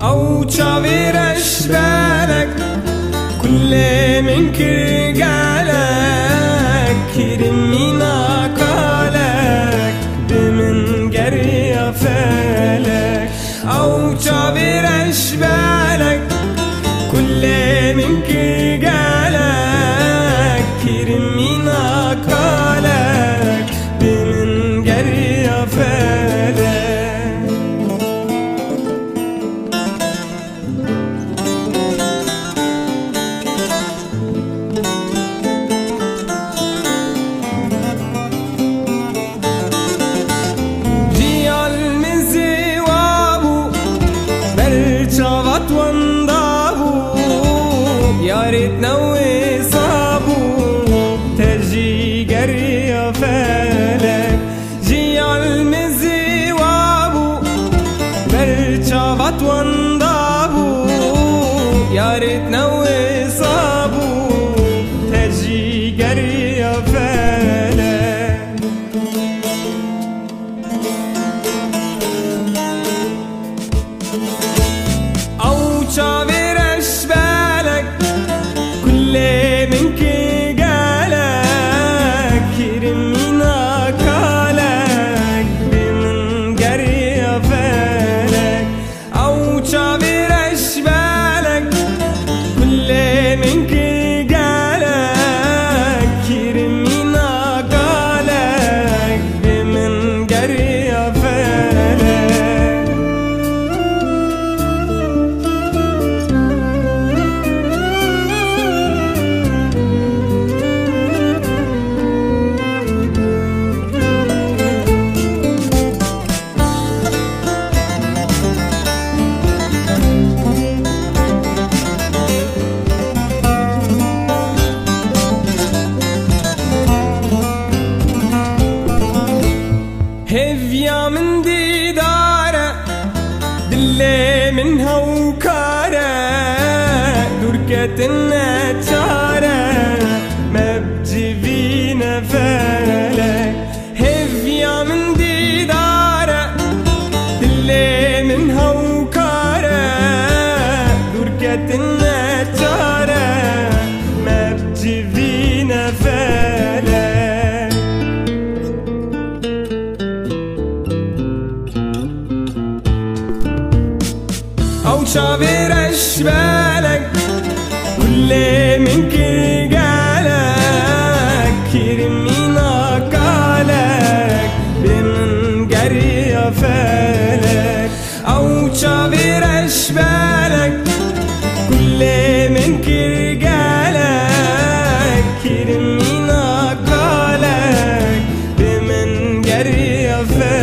أو تشافيرش بالك كل من كرجالك كرمينا قالك بمن جري فالك أو تشافيرش بالك كل من كرجالك كرمينا قالك بمن جري فالك شافت وانضابو يا ريتنا وصابو تجي جري فالك جي عالمزي وابو بل شافت وانضابو يا ريتنا وصابو تجي جري فالك تشافيرش بالك كل من كجالك كرمينا قالك بمن جري فالك أو تشافيرش بالك كل من كجالك كرمينا قالك بمن جري فالك هفيا من ديدارة دلي من هوكارة دركة النجارة ما بجيبينا فالك هفيا من ديدارة دلي من هوكارة دركة النجارة ما بجيبينا فالك أو تشافيرش بالك كل من كجالك كرمينا قالك بمن جري فالك أو تشافيرش بالك كل من كجالك كرمينا قالك بمن جري فالك